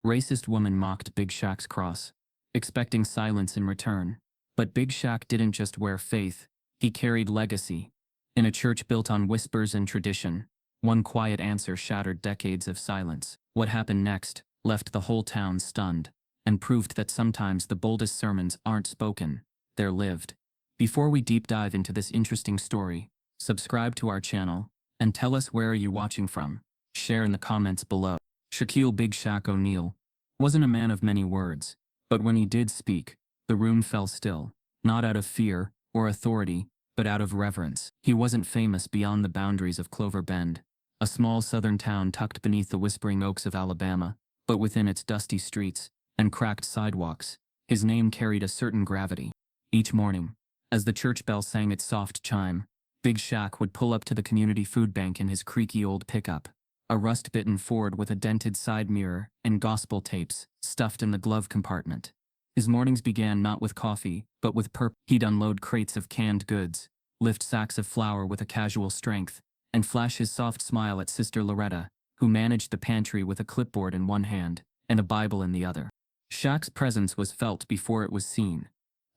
Racist woman mocked Big Shaq's cross, expecting silence in return. But Big Shaq didn't just wear faith, he carried legacy. In a church built on whispers and tradition, one quiet answer shattered decades of silence. What happened next left the whole town stunned, and proved that sometimes the boldest sermons aren't spoken, they're lived. Before we deep dive into this interesting story, subscribe to our channel, and tell us where are you watching from. Share in the comments below. Shaquille Big Shaq O'Neal wasn't a man of many words, but when he did speak, the room fell still, not out of fear or authority, but out of reverence. He wasn't famous beyond the boundaries of Clover Bend, a small southern town tucked beneath the whispering oaks of Alabama, but within its dusty streets and cracked sidewalks, his name carried a certain gravity. Each morning, as the church bell sang its soft chime, Big Shaq would pull up to the community food bank in his creaky old pickup, a rust-bitten Ford with a dented side mirror and gospel tapes stuffed in the glove compartment. His mornings began not with coffee, but with purpose. He'd unload crates of canned goods, lift sacks of flour with a casual strength, and flash his soft smile at Sister Loretta, who managed the pantry with a clipboard in one hand and a Bible in the other. Shaq's presence was felt before it was seen.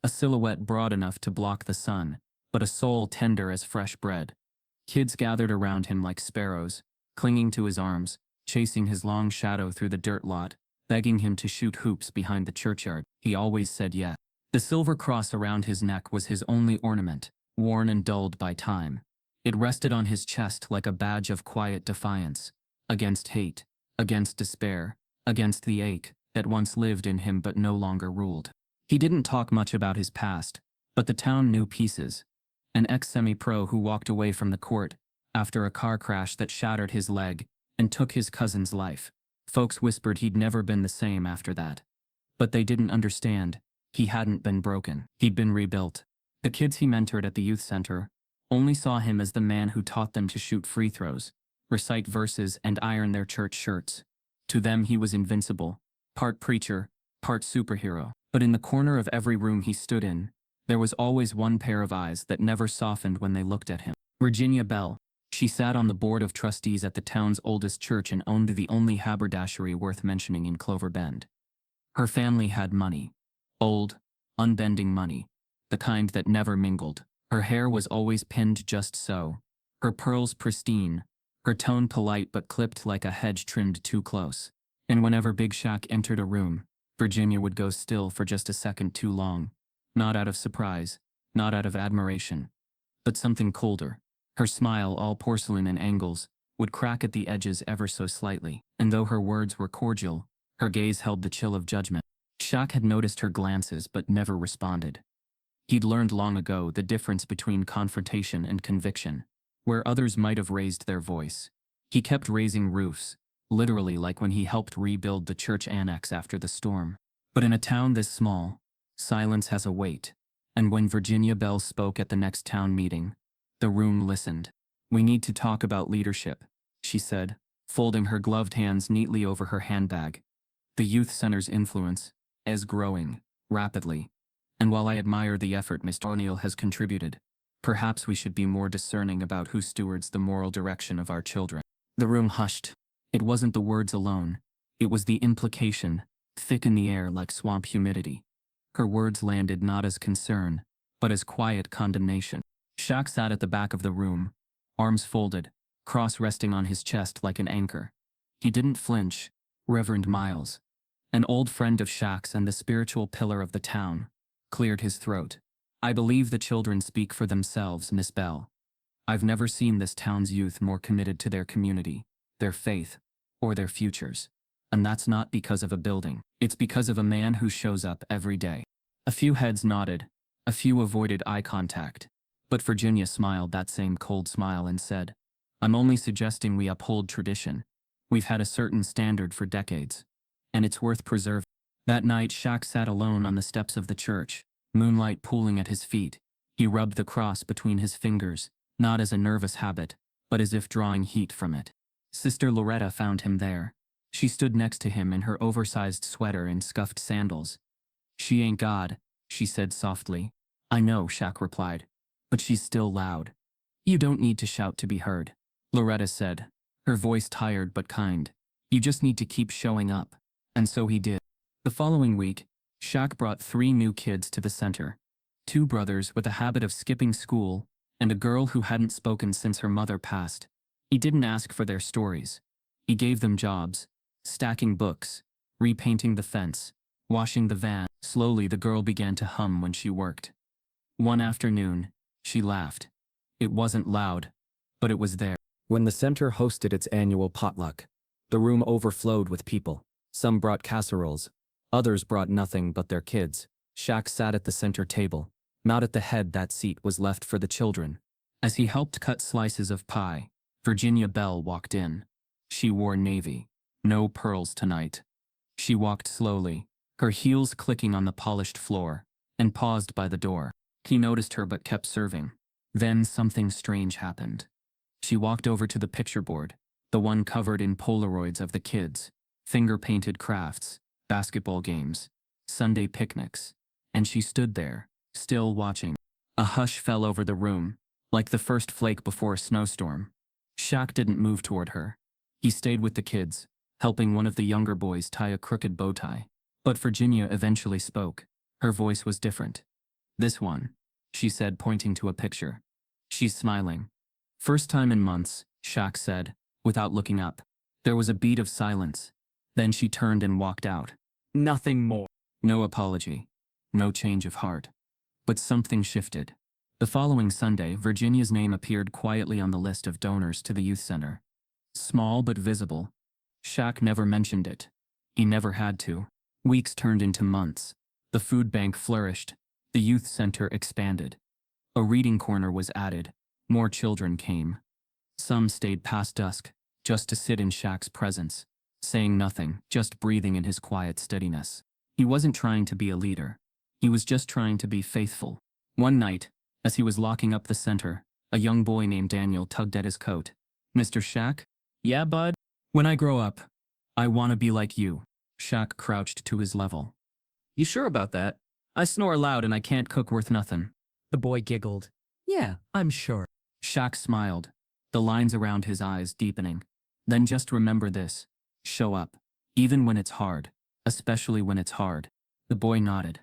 A silhouette broad enough to block the sun, but a soul tender as fresh bread. Kids gathered around him like sparrows, clinging to his arms, chasing his long shadow through the dirt lot, begging him to shoot hoops behind the churchyard. He always said yes. The silver cross around his neck was his only ornament, worn and dulled by time. It rested on his chest like a badge of quiet defiance, against hate, against despair, against the ache that once lived in him but no longer ruled. He didn't talk much about his past, but the town knew pieces. An ex-semi-pro who walked away from the court after a car crash that shattered his leg and took his cousin's life. Folks whispered he'd never been the same after that. But they didn't understand. He hadn't been broken. He'd been rebuilt. The kids he mentored at the youth center only saw him as the man who taught them to shoot free throws, recite verses, and iron their church shirts. To them he was invincible, part preacher, part superhero. But in the corner of every room he stood in, there was always one pair of eyes that never softened when they looked at him. Virginia Bell. She sat on the board of trustees at the town's oldest church and owned the only haberdashery worth mentioning in Clover Bend. Her family had money. Old, unbending money. The kind that never mingled. Her hair was always pinned just so. Her pearls pristine. Her tone polite but clipped like a hedge trimmed too close. And whenever Big Shaq entered a room, Virginia would go still for just a second too long. Not out of surprise, not out of admiration, but something colder. Her smile, all porcelain and angles, would crack at the edges ever so slightly, and though her words were cordial, her gaze held the chill of judgment. Shaq had noticed her glances but never responded. He'd learned long ago the difference between confrontation and conviction. Where others might have raised their voice, he kept raising roofs, literally, like when he helped rebuild the church annex after the storm. But in a town this small, silence has a weight, and when Virginia Bell spoke at the next town meeting, the room listened. "We need to talk about leadership," she said, folding her gloved hands neatly over her handbag. "The youth center's influence is growing rapidly, and while I admire the effort Mr. O'Neal has contributed, perhaps we should be more discerning about who stewards the moral direction of our children." The room hushed. It wasn't the words alone. It was the implication, thick in the air like swamp humidity. Her words landed not as concern, but as quiet condemnation. Shaq sat at the back of the room, arms folded, cross resting on his chest like an anchor. He didn't flinch. Reverend Miles, an old friend of Shaq's and the spiritual pillar of the town, cleared his throat. "I believe the children speak for themselves, Miss Bell. I've never seen this town's youth more committed to their community, their faith, or their futures. And that's not because of a building. It's because of a man who shows up every day." A few heads nodded. A few avoided eye contact. But Virginia smiled that same cold smile and said, "I'm only suggesting we uphold tradition. We've had a certain standard for decades, and it's worth preserving." That night Shaq sat alone on the steps of the church, moonlight pooling at his feet. He rubbed the cross between his fingers, not as a nervous habit, but as if drawing heat from it. Sister Loretta found him there. She stood next to him in her oversized sweater and scuffed sandals. "She ain't God," she said softly. "I know," Shaq replied, "but she's still loud." "You don't need to shout to be heard," Loretta said, her voice tired but kind. "You just need to keep showing up. And so he did. The following week, Shaq brought 3 new kids to the center. 2 brothers with a habit of skipping school, and a girl who hadn't spoken since her mother passed. He didn't ask for their stories. He gave them jobs, stacking books, repainting the fence, washing the van. Slowly the girl began to hum when she worked. One afternoon, she laughed. It wasn't loud, but it was there. When the center hosted its annual potluck, the room overflowed with people. Some brought casseroles, others brought nothing but their kids. Shaq sat at the center table. Not at the head, that seat was left for the children. As he helped cut slices of pie, Virginia Bell walked in. She wore navy. No pearls tonight. She walked slowly, her heels clicking on the polished floor, and paused by the door. He noticed her but kept serving. Then something strange happened. She walked over to the picture board, the one covered in Polaroids of the kids, finger-painted crafts, basketball games, Sunday picnics, and she stood there, still watching. A hush fell over the room, like the first flake before a snowstorm. Shaq didn't move toward her. He stayed with the kids, helping one of the younger boys tie a crooked bow tie. But Virginia eventually spoke. Her voice was different. "This one," she said, pointing to a picture. "She's smiling." "First time in months," Shaq said, without looking up. There was a beat of silence. Then she turned and walked out. Nothing more. No apology. No change of heart. But something shifted. The following Sunday, Virginia's name appeared quietly on the list of donors to the youth center. Small but visible. Shaq never mentioned it. He never had to. Weeks turned into months. The food bank flourished. The youth center expanded. A reading corner was added. More children came. Some stayed past dusk, just to sit in Shaq's presence, saying nothing, just breathing in his quiet steadiness. He wasn't trying to be a leader. He was just trying to be faithful. One night, as he was locking up the center, a young boy named Daniel tugged at his coat. "Mr. Shaq?" "Yeah, bud? When I grow up, I want to be like you." Shaq crouched to his level. "You sure about that? I snore loud and I can't cook worth nothing." The boy giggled. "Yeah, I'm sure." Shaq smiled, the lines around his eyes deepening. "Then just remember this. Show up. Even when it's hard. Especially when it's hard." The boy nodded.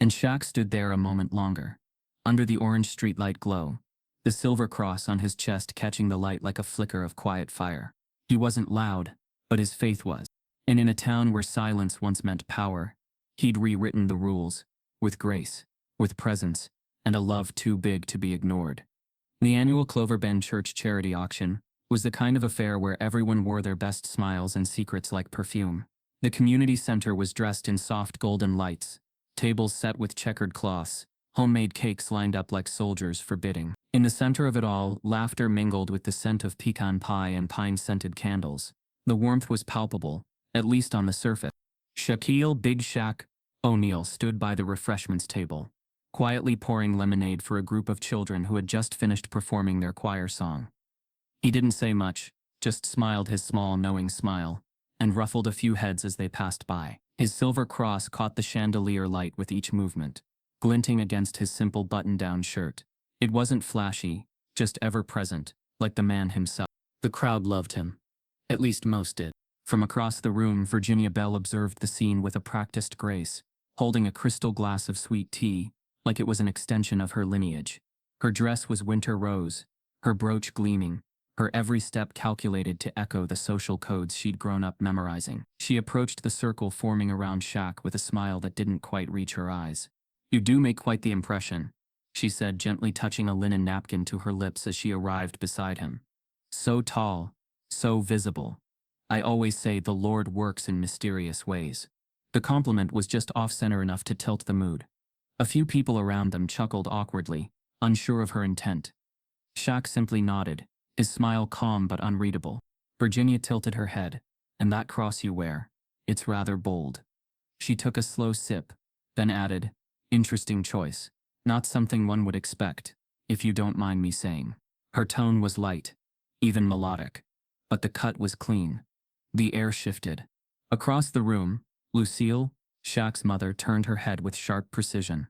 And Shaq stood there a moment longer. Under the orange streetlight glow, the silver cross on his chest catching the light like a flicker of quiet fire. He wasn't loud, but his faith was. And in a town where silence once meant power, he'd rewritten the rules, with grace, with presence, and a love too big to be ignored. The annual Clover Bend Church charity auction was the kind of affair where everyone wore their best smiles and secrets like perfume. The community center was dressed in soft golden lights, tables set with checkered cloths, homemade cakes lined up like soldiers for bidding. In the center of it all, laughter mingled with the scent of pecan pie and pine-scented candles. The warmth was palpable, at least on the surface. Shaquille Big Shaq O'Neal stood by the refreshments table, quietly pouring lemonade for a group of children who had just finished performing their choir song. He didn't say much, just smiled his small knowing smile, and ruffled a few heads as they passed by. His silver cross caught the chandelier light with each movement, glinting against his simple button-down shirt. It wasn't flashy, just ever-present, like the man himself. The crowd loved him. At least most did. From across the room, Virginia Bell observed the scene with a practiced grace, holding a crystal glass of sweet tea, like it was an extension of her lineage. Her dress was winter rose, her brooch gleaming, her every step calculated to echo the social codes she'd grown up memorizing. She approached the circle forming around Shaq with a smile that didn't quite reach her eyes. "You do make quite the impression," she said, gently touching a linen napkin to her lips as she arrived beside him. "So tall, so visible. I always say the Lord works in mysterious ways." The compliment was just off-center enough to tilt the mood. A few people around them chuckled awkwardly, unsure of her intent. Shaq simply nodded, his smile calm but unreadable. Virginia tilted her head. "And that cross you wear, it's rather bold." She took a slow sip, then added, "Interesting choice. Not something one would expect, if you don't mind me saying." Her tone was light, even melodic, but the cut was clean. The air shifted. Across the room, Lucille, Shaq's mother, turned her head with sharp precision.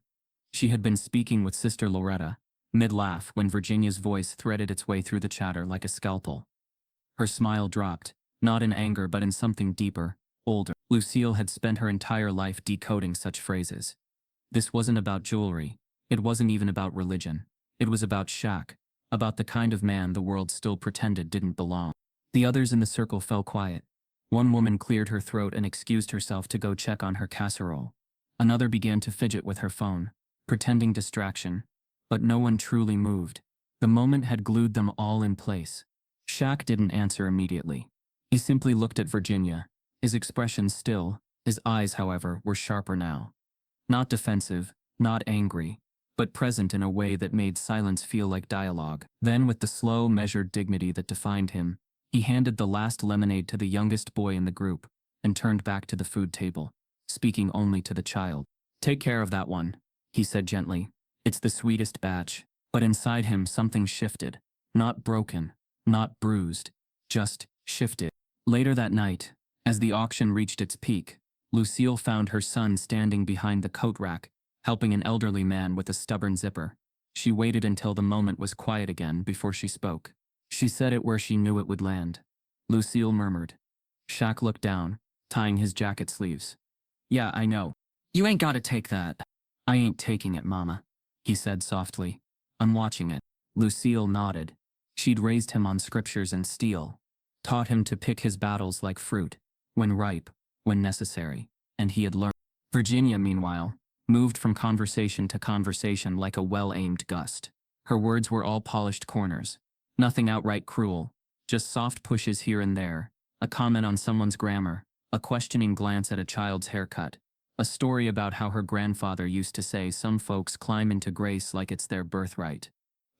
She had been speaking with Sister Loretta, mid-laugh, when Virginia's voice threaded its way through the chatter like a scalpel. Her smile dropped, not in anger but in something deeper, older. Lucille had spent her entire life decoding such phrases. This wasn't about jewelry. It wasn't even about religion. It was about Shaq, about the kind of man the world still pretended didn't belong. The others in the circle fell quiet. One woman cleared her throat and excused herself to go check on her casserole. Another began to fidget with her phone, pretending distraction. But no one truly moved. The moment had glued them all in place. Shaq didn't answer immediately. He simply looked at Virginia, his expression still. His eyes, however, were sharper now. Not defensive, not angry, but present in a way that made silence feel like dialogue. Then, with the slow, measured dignity that defined him, he handed the last lemonade to the youngest boy in the group and turned back to the food table, speaking only to the child. "Take care of that one," he said gently. "It's the sweetest batch." But inside him something shifted. Not broken, not bruised, just shifted. Later that night, as the auction reached its peak, Lucille found her son standing behind the coat rack, helping an elderly man with a stubborn zipper. She waited until the moment was quiet again before she spoke. She said it where she knew it would land. Lucille murmured. Shaq looked down, tying his jacket sleeves. "Yeah, I know. You ain't gotta take that." "I ain't taking it, Mama," he said softly. "I'm watching it." Lucille nodded. She'd raised him on scriptures and steel, taught him to pick his battles like fruit, when ripe, when necessary, and he had learned. Virginia, meanwhile, moved from conversation to conversation like a well-aimed gust. Her words were all polished corners. Nothing outright cruel, just soft pushes here and there, a comment on someone's grammar, a questioning glance at a child's haircut, a story about how her grandfather used to say some folks climb into grace like it's their birthright.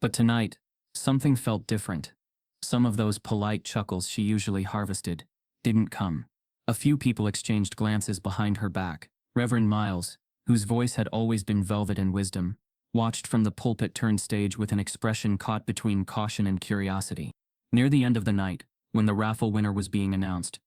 But tonight, something felt different. Some of those polite chuckles she usually harvested didn't come. A few people exchanged glances behind her back. Reverend Miles, whose voice had always been velvet and wisdom, watched from the pulpit turned stage with an expression caught between caution and curiosity. Near the end of the night, when the raffle winner was being announced,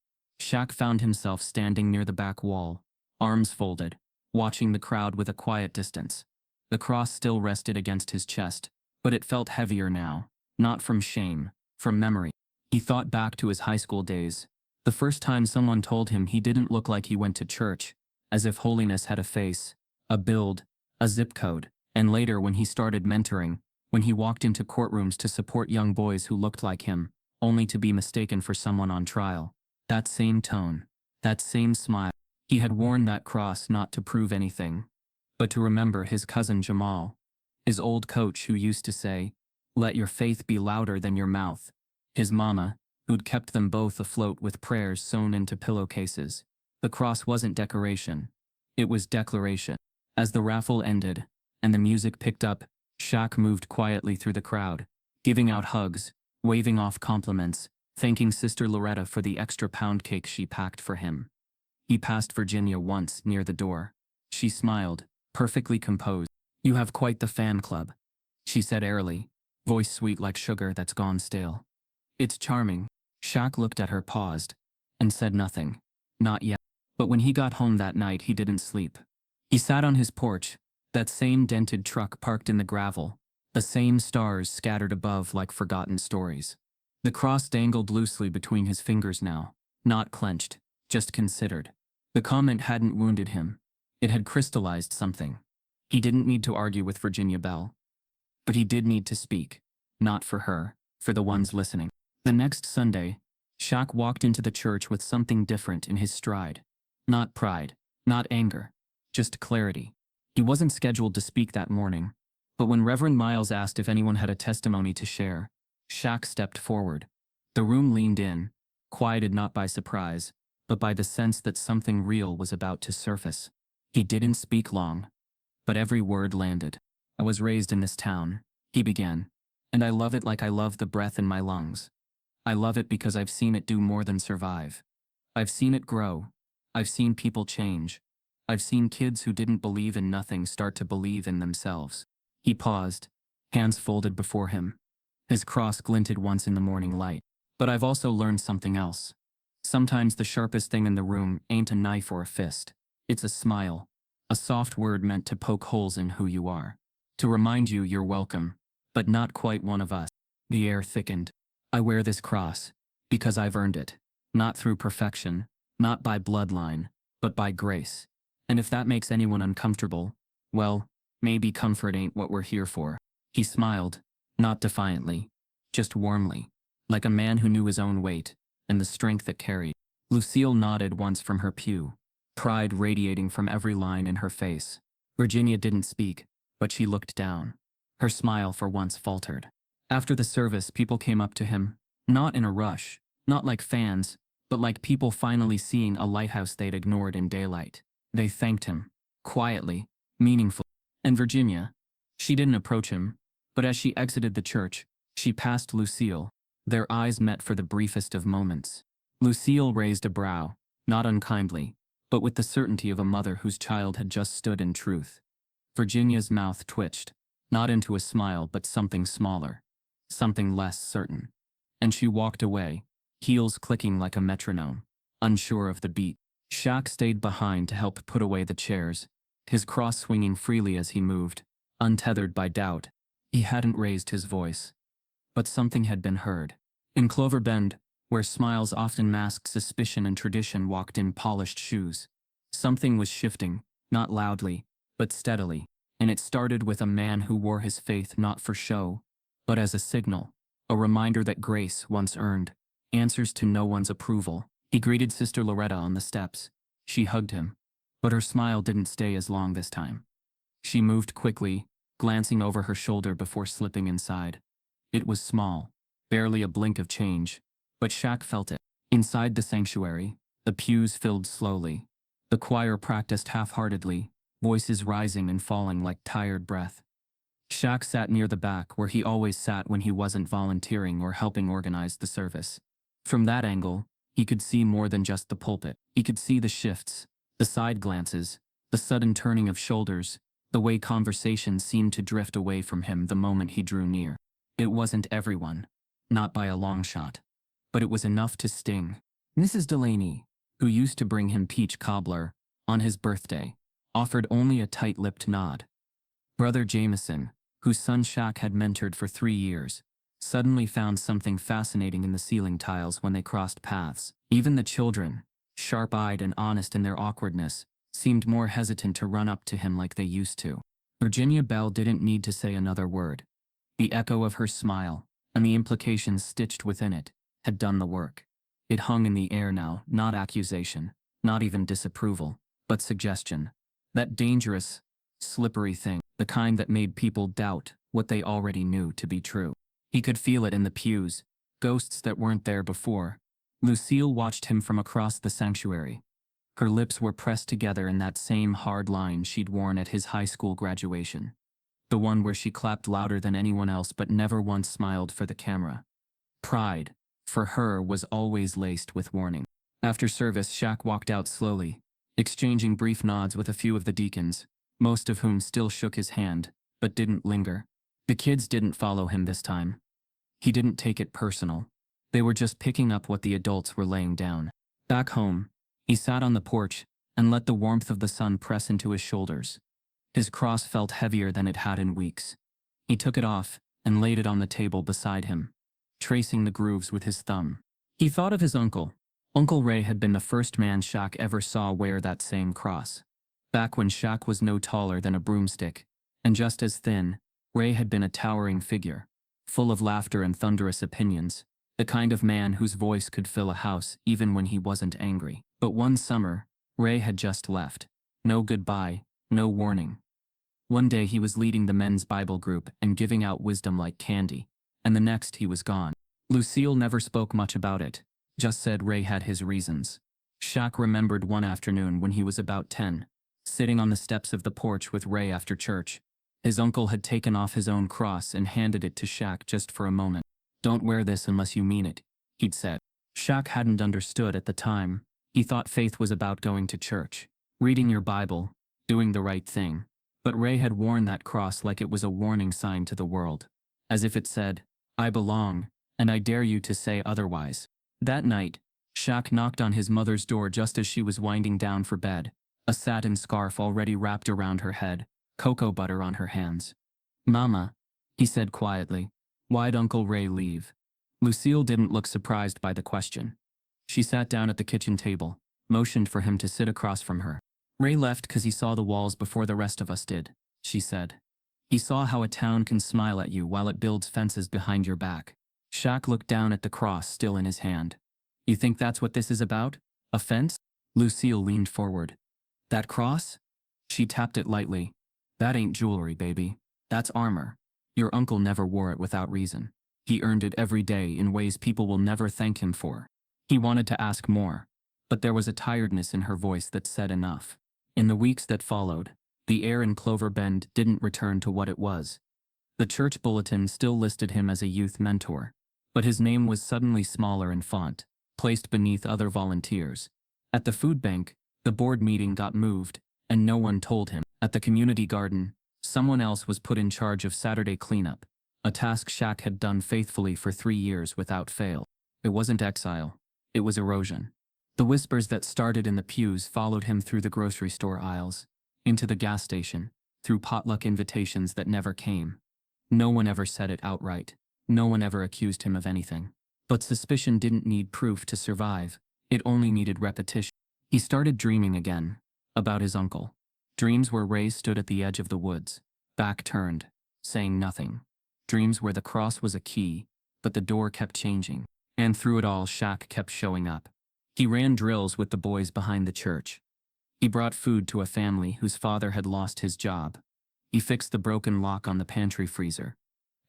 Shaq found himself standing near the back wall, arms folded, watching the crowd with a quiet distance. The cross still rested against his chest, but it felt heavier now, not from shame, from memory. He thought back to his high school days, the first time someone told him he didn't look like he went to church, as if holiness had a face, a build, a zip code. And later when he started mentoring, when he walked into courtrooms to support young boys who looked like him, only to be mistaken for someone on trial. That same tone, that same smile. He had worn that cross not to prove anything, but to remember his cousin Jamal, his old coach who used to say, "Let your faith be louder than your mouth," his mama, who'd kept them both afloat with prayers sewn into pillowcases. The cross wasn't decoration, it was declaration. As the raffle ended, and the music picked up, Shaq moved quietly through the crowd, giving out hugs, waving off compliments, thanking Sister Loretta for the extra pound cake she packed for him. He passed Virginia once near the door. She smiled, perfectly composed. "You have quite the fan club," she said airily, voice sweet like sugar that's gone stale. "It's charming." Shaq looked at her, paused, and said nothing. Not yet. But when he got home that night, he didn't sleep. He sat on his porch, that same dented truck parked in the gravel, the same stars scattered above like forgotten stories. The cross dangled loosely between his fingers now, not clenched, just considered. The comment hadn't wounded him. It had crystallized something. He didn't need to argue with Virginia Bell. But he did need to speak. Not for her, for the ones listening. The next Sunday, Shaq walked into the church with something different in his stride. Not pride, not anger, just clarity. He wasn't scheduled to speak that morning, but when Reverend Miles asked if anyone had a testimony to share, Shaq stepped forward. The room leaned in, quieted not by surprise, but by the sense that something real was about to surface. He didn't speak long, but every word landed. "I was raised in this town," he began, "and I love it like I love the breath in my lungs. I love it because I've seen it do more than survive. I've seen it grow. I've seen people change. I've seen kids who didn't believe in nothing start to believe in themselves." He paused, hands folded before him. His cross glinted once in the morning light. "But I've also learned something else. Sometimes the sharpest thing in the room ain't a knife or a fist. It's a smile, a soft word meant to poke holes in who you are, to remind you you're welcome, but not quite one of us." The air thickened. "I wear this cross because I've earned it, not through perfection, Not by bloodline, but by grace. And if that makes anyone uncomfortable, well, maybe comfort ain't what we're here for. He smiled, not defiantly, just warmly, like a man who knew his own weight and the strength it carried. Lucille nodded once from her pew, pride radiating from every line in her face. Virginia didn't speak, but she looked down. Her smile for once faltered. After the service, people came up to him, not in a rush, not like fans, but like people finally seeing a lighthouse they'd ignored in daylight. They thanked him, quietly, meaningfully. And Virginia, she didn't approach him, but as she exited the church, she passed Lucille. Their eyes met for the briefest of moments. Lucille raised a brow, not unkindly, but with the certainty of a mother whose child had just stood in truth. Virginia's mouth twitched, not into a smile but something smaller, something less certain. And she walked away, heels clicking like a metronome, unsure of the beat. Shaq stayed behind to help put away the chairs, his cross swinging freely as he moved, untethered by doubt. He hadn't raised his voice. But something had been heard. In Clover Bend, where smiles often masked suspicion and tradition walked in polished shoes. Something was shifting, not loudly, but steadily, and it started with a man who wore his faith not for show, but as a signal, a reminder that grace, once earned, answers to no one's approval. He greeted Sister Loretta on the steps. She hugged him, but her smile didn't stay as long this time. She moved quickly, glancing over her shoulder before slipping inside. It was small, barely a blink of change, but Shaq felt it. Inside the sanctuary, the pews filled slowly. The choir practiced half-heartedly, voices rising and falling like tired breath. Shaq sat near the back where he always sat when he wasn't volunteering or helping organize the service. From that angle, he could see more than just the pulpit. He could see the shifts, the side glances, the sudden turning of shoulders, the way conversation seemed to drift away from him the moment he drew near. It wasn't everyone, not by a long shot, but it was enough to sting. Mrs. Delaney, who used to bring him peach cobbler on his birthday, offered only a tight-lipped nod. Brother Jameson, whose son Shaq had mentored for 3 years, suddenly found something fascinating in the ceiling tiles when they crossed paths. Even the children, sharp-eyed and honest in their awkwardness, seemed more hesitant to run up to him like they used to. Virginia Bell didn't need to say another word. The echo of her smile, and the implications stitched within it, had done the work. It hung in the air now, not accusation, not even disapproval, but suggestion. That dangerous, slippery thing, the kind that made people doubt what they already knew to be true. He could feel it in the pews, ghosts that weren't there before. Lucille watched him from across the sanctuary. Her lips were pressed together in that same hard line she'd worn at his high school graduation. The one where she clapped louder than anyone else but never once smiled for the camera. Pride, for her, was always laced with warning. After service, Shaq walked out slowly, exchanging brief nods with a few of the deacons, most of whom still shook his hand, but didn't linger. The kids didn't follow him this time. He didn't take it personal. They were just picking up what the adults were laying down. Back home, he sat on the porch and let the warmth of the sun press into his shoulders. His cross felt heavier than it had in weeks. He took it off and laid it on the table beside him, tracing the grooves with his thumb. He thought of his uncle. Uncle Ray had been the first man Shaq ever saw wear that same cross. Back when Shaq was no taller than a broomstick, and just as thin, Ray had been a towering figure, full of laughter and thunderous opinions, the kind of man whose voice could fill a house even when he wasn't angry. But one summer, Ray had just left. No goodbye, no warning. One day he was leading the men's Bible group and giving out wisdom like candy, and the next he was gone. Lucille never spoke much about it, just said Ray had his reasons. Shaq remembered one afternoon when he was about 10, sitting on the steps of the porch with Ray after church. His uncle had taken off his own cross and handed it to Shaq just for a moment. "Don't wear this unless you mean it," he'd said. Shaq hadn't understood at the time. He thought faith was about going to church, reading your Bible, doing the right thing. But Ray had worn that cross like it was a warning sign to the world, as if it said, "I belong, and I dare you to say otherwise." That night, Shaq knocked on his mother's door just as she was winding down for bed, a satin scarf already wrapped around her head, cocoa butter on her hands. "Mama," he said quietly, "why'd Uncle Ray leave?" Lucille didn't look surprised by the question. She sat down at the kitchen table, motioned for him to sit across from her. Ray left because he saw the walls before the rest of us did, she said. He saw how a town can smile at you while it builds fences behind your back. Shaq looked down at the cross still in his hand. You think that's what this is about? A fence? Lucille leaned forward. That cross? She tapped it lightly. That ain't jewelry, baby. That's armor. Your uncle never wore it without reason. He earned it every day in ways people will never thank him for. He wanted to ask more, but there was a tiredness in her voice that said enough. In the weeks that followed, the air in Clover Bend didn't return to what it was. The church bulletin still listed him as a youth mentor, but his name was suddenly smaller in font, placed beneath other volunteers. At the food bank, the board meeting got moved, and no one told him. At the community garden, someone else was put in charge of Saturday cleanup, a task Shaq had done faithfully for 3 years without fail. It wasn't exile, it was erosion. The whispers that started in the pews followed him through the grocery store aisles, into the gas station, through potluck invitations that never came. No one ever said it outright. No one ever accused him of anything. But suspicion didn't need proof to survive. It only needed repetition. He started dreaming again, about his uncle. Dreams where Ray stood at the edge of the woods, back turned, saying nothing. Dreams where the cross was a key, but the door kept changing. And through it all, Shaq kept showing up. He ran drills with the boys behind the church. He brought food to a family whose father had lost his job. He fixed the broken lock on the pantry freezer.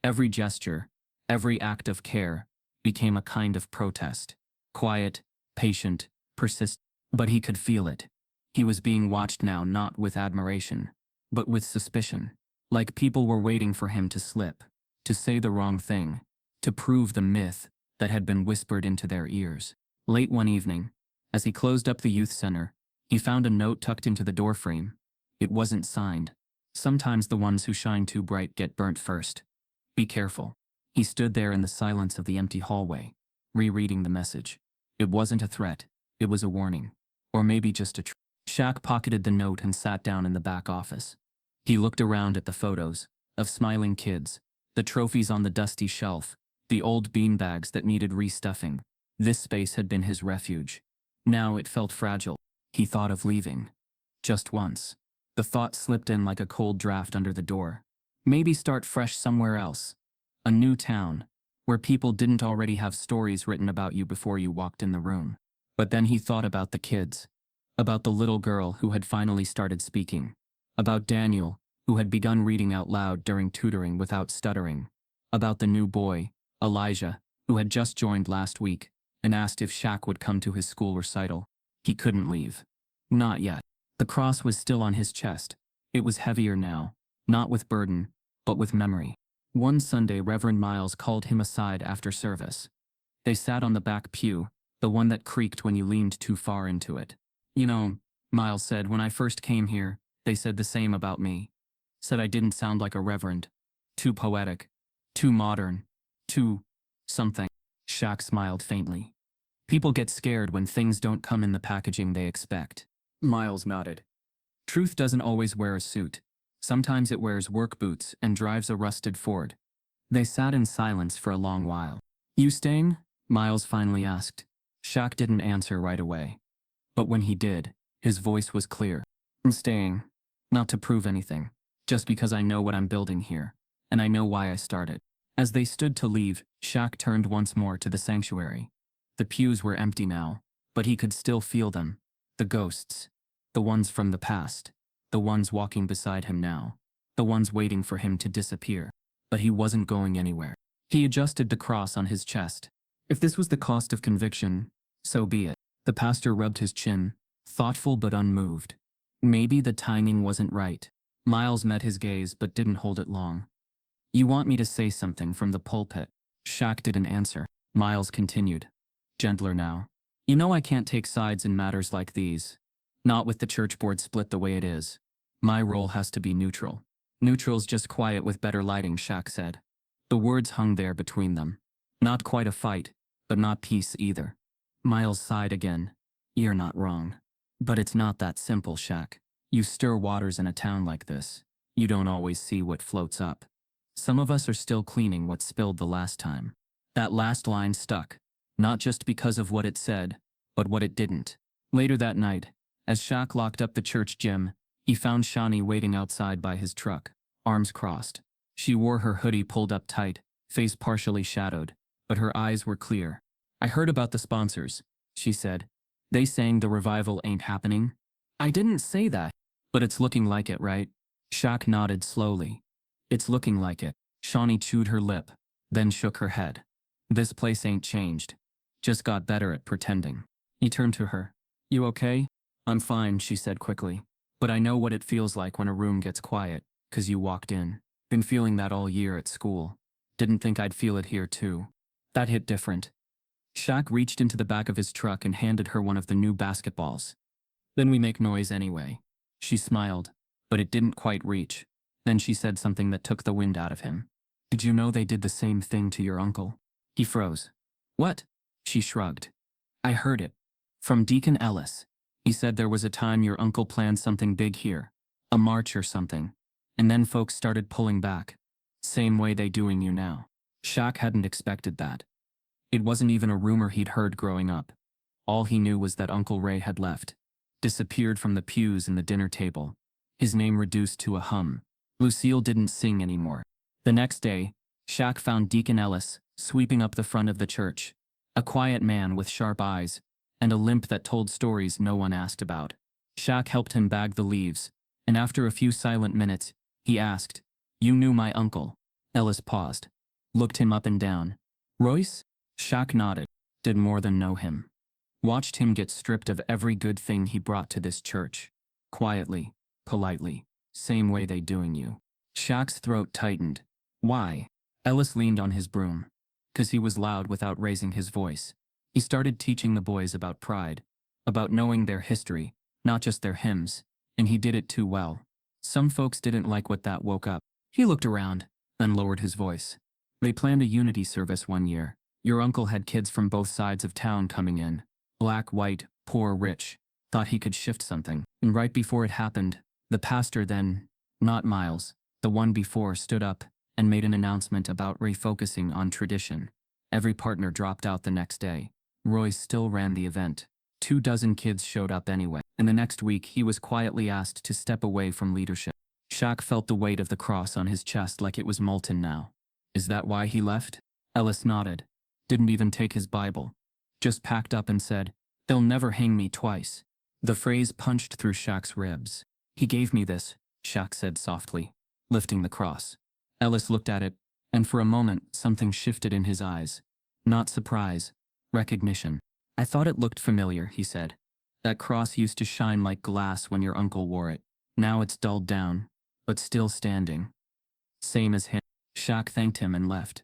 Every gesture, every act of care, became a kind of protest. Quiet, patient, persistent, but he could feel it. He was being watched now not with admiration, but with suspicion. Like people were waiting for him to slip, to say the wrong thing, to prove the myth that had been whispered into their ears. Late one evening, as he closed up the youth center, he found a note tucked into the doorframe. It wasn't signed. Sometimes the ones who shine too bright get burnt first. Be careful. He stood there in the silence of the empty hallway, rereading the message. It wasn't a threat, it was a warning. Or maybe just a Shaq pocketed the note and sat down in the back office. He looked around at the photos of smiling kids, the trophies on the dusty shelf, the old beanbags that needed restuffing. This space had been his refuge. Now it felt fragile. He thought of leaving. Just once. The thought slipped in like a cold draft under the door. Maybe start fresh somewhere else. A new town, where people didn't already have stories written about you before you walked in the room. But then he thought about the kids. About the little girl who had finally started speaking. About Daniel, who had begun reading out loud during tutoring without stuttering. About the new boy, Elijah, who had just joined last week, and asked if Shaq would come to his school recital. He couldn't leave. Not yet. The cross was still on his chest. It was heavier now, not with burden, but with memory. One Sunday, Reverend Miles called him aside after service. They sat on the back pew, the one that creaked when you leaned too far into it. You know, Miles said, when I first came here, they said the same about me. Said I didn't sound like a reverend. Too poetic. Too modern. Too something. Shaq smiled faintly. People get scared when things don't come in the packaging they expect. Miles nodded. Truth doesn't always wear a suit. Sometimes it wears work boots and drives a rusted Ford. They sat in silence for a long while. You staying? Miles finally asked. Shaq didn't answer right away. But when he did, his voice was clear. I'm staying. Not to prove anything. Just because I know what I'm building here. And I know why I started. As they stood to leave, Shaq turned once more to the sanctuary. The pews were empty now, but he could still feel them. The ghosts. The ones from the past. The ones walking beside him now. The ones waiting for him to disappear. But he wasn't going anywhere. He adjusted the cross on his chest. If this was the cost of conviction, so be it. The pastor rubbed his chin, thoughtful but unmoved. Maybe the timing wasn't right. Miles met his gaze but didn't hold it long. You want me to say something from the pulpit? Shaq didn't answer. Miles continued. Gentler now. You know I can't take sides in matters like these. Not with the church board split the way it is. My role has to be neutral. Neutral's just quiet with better lighting, Shaq said. The words hung there between them. Not quite a fight, but not peace either. Miles sighed again. You're not wrong. But it's not that simple, Shaq. You stir waters in a town like this. You don't always see what floats up. Some of us are still cleaning what spilled the last time. That last line stuck. Not just because of what it said, but what it didn't. Later that night, as Shaq locked up the church gym, he found Shawnee waiting outside by his truck, arms crossed. She wore her hoodie pulled up tight, face partially shadowed, but her eyes were clear. "I heard about the sponsors," she said. "They saying the revival ain't happening?" "I didn't say that." "But it's looking like it, right?" Shaq nodded slowly. "It's looking like it." Shawnee chewed her lip, then shook her head. "This place ain't changed. Just got better at pretending." He turned to her. "You okay?" "I'm fine," she said quickly. "But I know what it feels like when a room gets quiet, 'cause you walked in. Been feeling that all year at school. Didn't think I'd feel it here too. That hit different." Shaq reached into the back of his truck and handed her one of the new basketballs. "Then we make noise anyway." She smiled, but it didn't quite reach. Then she said something that took the wind out of him. "Did you know they did the same thing to your uncle?" He froze. "What?" She shrugged. "I heard it. From Deacon Ellis. He said there was a time your uncle planned something big here. A march or something. And then folks started pulling back. Same way they doing you now." Shaq hadn't expected that. It wasn't even a rumor he'd heard growing up. All he knew was that Uncle Ray had left. Disappeared from the pews and the dinner table. His name reduced to a hum. Lucille didn't sing anymore. The next day, Shaq found Deacon Ellis sweeping up the front of the church. A quiet man with sharp eyes, and a limp that told stories no one asked about. Shaq helped him bag the leaves, and after a few silent minutes, he asked, "You knew my uncle?" Ellis paused. Looked him up and down. "Royce?" Shaq nodded. "Did more than know him. Watched him get stripped of every good thing he brought to this church. Quietly, politely, same way they doing you." Shaq's throat tightened. "Why?" Ellis leaned on his broom. "'Cause he was loud without raising his voice. He started teaching the boys about pride, about knowing their history, not just their hymns, and he did it too well. Some folks didn't like what that woke up." He looked around, then lowered his voice. "They planned a unity service one year. Your uncle had kids from both sides of town coming in. Black, white, poor, rich. Thought he could shift something. And right before it happened, the pastor then, not Miles, the one before, stood up and made an announcement about refocusing on tradition. Every partner dropped out the next day. Royce still ran the event. 24 kids showed up anyway. And the next week he was quietly asked to step away from leadership." Shaq felt the weight of the cross on his chest like it was molten now. "Is that why he left?" Ellis nodded. "Didn't even take his Bible. Just packed up and said, 'They'll never hang me twice.'" The phrase punched through Shaq's ribs. "He gave me this," Shaq said softly, lifting the cross. Ellis looked at it, and for a moment something shifted in his eyes. Not surprise, recognition. "I thought it looked familiar," he said. "That cross used to shine like glass when your uncle wore it. Now it's dulled down, but still standing." "Same as him." Shaq thanked him and left.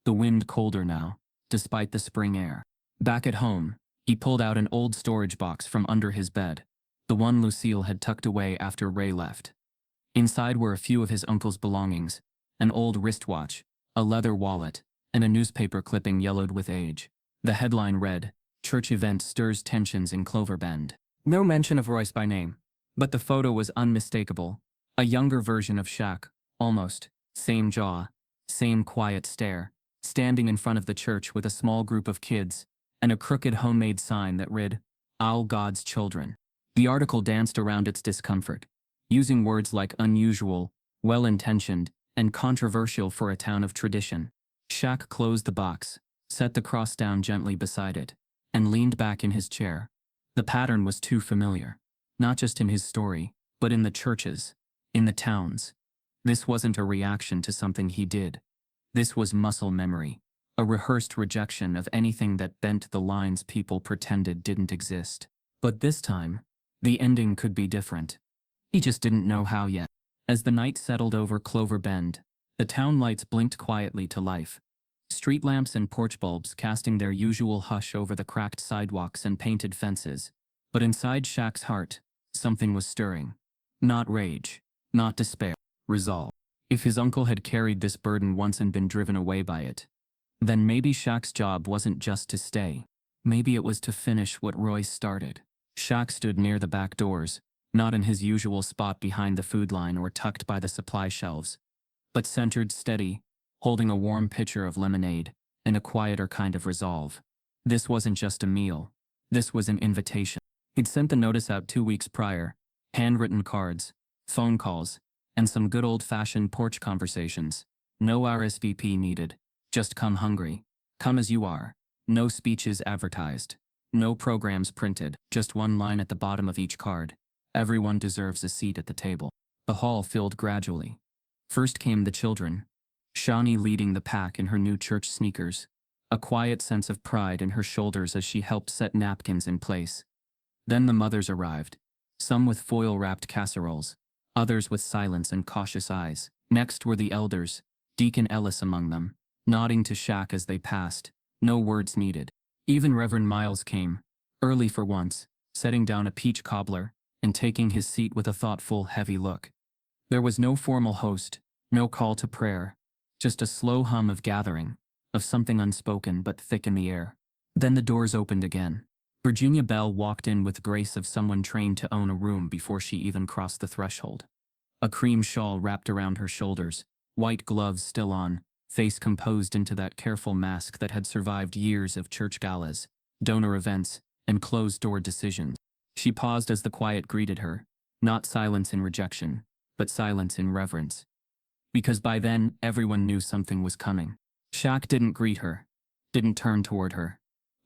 The wind colder now, despite the spring air. Back at home, he pulled out an old storage box from under his bed, the one Lucille had tucked away after Ray left. Inside were a few of his uncle's belongings, an old wristwatch, a leather wallet, and a newspaper clipping yellowed with age. The headline read, "Church Event Stirs Tensions in Clover Bend." No mention of Royce by name, but the photo was unmistakable. A younger version of Shaq, almost. Same jaw, same quiet stare, standing in front of the church with a small group of kids, and a crooked homemade sign that read, "All God's Children." The article danced around its discomfort, using words like unusual, well-intentioned, and controversial for a town of tradition. Shaq closed the box, set the cross down gently beside it, and leaned back in his chair. The pattern was too familiar, not just in his story, but in the churches, in the towns. This wasn't a reaction to something he did. This was muscle memory, a rehearsed rejection of anything that bent the lines people pretended didn't exist. But this time, the ending could be different. He just didn't know how yet. As the night settled over Clover Bend, the town lights blinked quietly to life. Street lamps and porch bulbs casting their usual hush over the cracked sidewalks and painted fences. But inside Shaq's heart, something was stirring. Not rage, not despair, resolve. If his uncle had carried this burden once and been driven away by it, then maybe Shaq's job wasn't just to stay. Maybe it was to finish what Royce started. Shaq stood near the back doors, not in his usual spot behind the food line or tucked by the supply shelves, but centered, steady, holding a warm pitcher of lemonade and a quieter kind of resolve. This wasn't just a meal. This was an invitation. He'd sent the notice out 2 weeks prior, handwritten cards, phone calls, and some good old-fashioned porch conversations. No RSVP needed. Just come hungry. Come as you are. No speeches advertised. No programs printed. Just one line at the bottom of each card. Everyone deserves a seat at the table. The hall filled gradually. First came the children. Shawnee leading the pack in her new church sneakers. A quiet sense of pride in her shoulders as she helped set napkins in place. Then the mothers arrived. Some with foil-wrapped casseroles. Others with silence and cautious eyes. Next were the elders, Deacon Ellis among them, nodding to Shaq as they passed. No words needed. Even Reverend Miles came, early for once, setting down a peach cobbler, and taking his seat with a thoughtful, heavy look. There was no formal host, no call to prayer, just a slow hum of gathering, of something unspoken but thick in the air. Then the doors opened again. Virginia Bell walked in with grace of someone trained to own a room before she even crossed the threshold. A cream shawl wrapped around her shoulders, white gloves still on, face composed into that careful mask that had survived years of church galas, donor events, and closed-door decisions. She paused as the quiet greeted her, not silence in rejection, but silence in reverence. Because by then, everyone knew something was coming. Shaq didn't greet her, didn't turn toward her,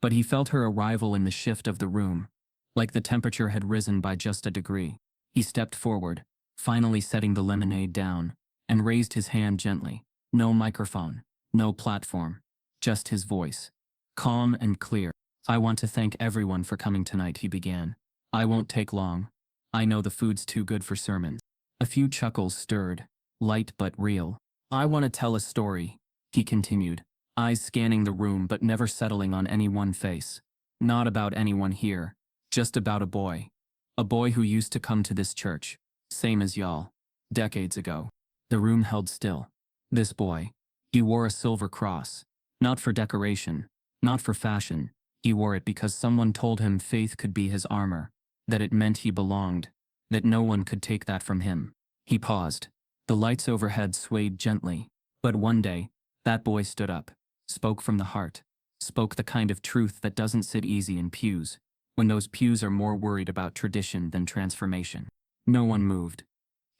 but he felt her arrival in the shift of the room, like the temperature had risen by just a degree. He stepped forward, finally setting the lemonade down, and raised his hand gently. No microphone, no platform, just his voice. Calm and clear. "I want to thank everyone for coming tonight," he began. "I won't take long. I know the food's too good for sermons." A few chuckles stirred, light but real. "I want to tell a story," he continued, eyes scanning the room but never settling on any one face. "Not about anyone here, just about a boy. A boy who used to come to this church, same as y'all, decades ago." The room held still. This boy. He wore a silver cross. Not for decoration, not for fashion. He wore it because someone told him faith could be his armor, that it meant he belonged, that no one could take that from him. He paused. The lights overhead swayed gently. But one day, that boy stood up, spoke from the heart, spoke the kind of truth that doesn't sit easy in pews, when those pews are more worried about tradition than transformation. No one moved.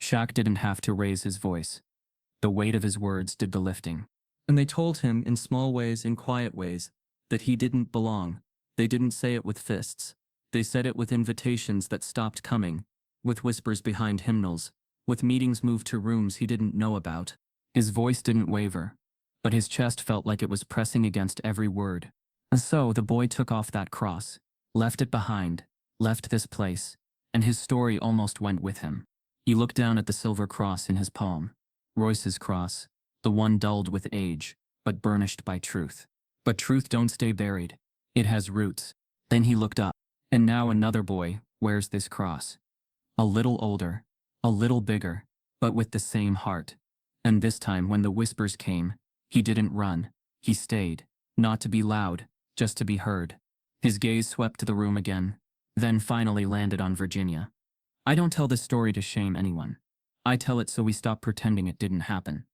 Shaq didn't have to raise his voice. The weight of his words did the lifting. And they told him in small ways, in quiet ways, that he didn't belong. They didn't say it with fists. They said it with invitations that stopped coming, with whispers behind hymnals, with meetings moved to rooms he didn't know about. His voice didn't waver, but his chest felt like it was pressing against every word. And so the boy took off that cross, left it behind, left this place, and his story almost went with him. He looked down at the silver cross in his palm. Royce's cross, the one dulled with age, but burnished by truth. But truth don't stay buried. It has roots. Then he looked up, and now another boy wears this cross. A little older, a little bigger, but with the same heart. And this time when the whispers came, he didn't run. He stayed, not to be loud, just to be heard. His gaze swept the room again, then finally landed on Virginia. "I don't tell this story to shame anyone. I tell it so we stop pretending it didn't happen.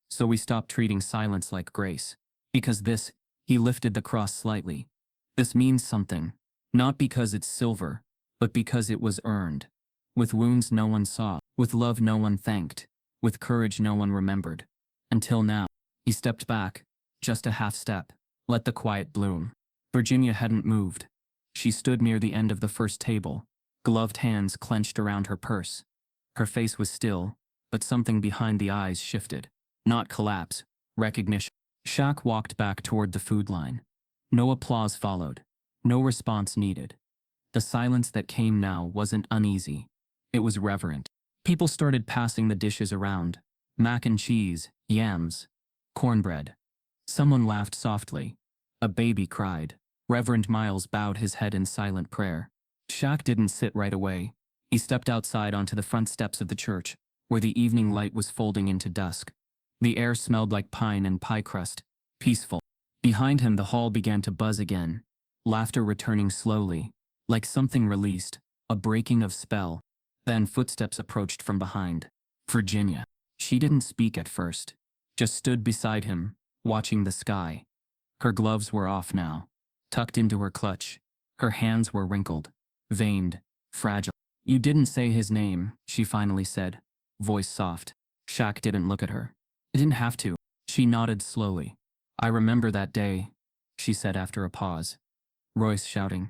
So we stop treating silence like grace. Because this," he lifted the cross slightly, "this means something. Not because it's silver, but because it was earned. With wounds no one saw, with love no one thanked, with courage no one remembered. Until now." He stepped back, just a half step, let the quiet bloom. Virginia hadn't moved. She stood near the end of the first table, gloved hands clenched around her purse. Her face was still, but something behind the eyes shifted. Not collapse, recognition. Shaq walked back toward the food line. No applause followed. No response needed. The silence that came now wasn't uneasy. It was reverent. People started passing the dishes around. Mac and cheese, yams, cornbread. Someone laughed softly. A baby cried. Reverend Miles bowed his head in silent prayer. Shaq didn't sit right away. He stepped outside onto the front steps of the church, where the evening light was folding into dusk. The air smelled like pine and pie crust, peaceful. Behind him the hall began to buzz again, laughter returning slowly, like something released, a breaking of spell. Then footsteps approached from behind. Virginia. She didn't speak at first, just stood beside him, watching the sky. Her gloves were off now, tucked into her clutch. Her hands were wrinkled. veined, fragile. You didn't say his name, she finally said, voice soft. Shaq didn't look at her. It didn't have to. She nodded slowly. I remember that day, she said after a pause. Royce shouting.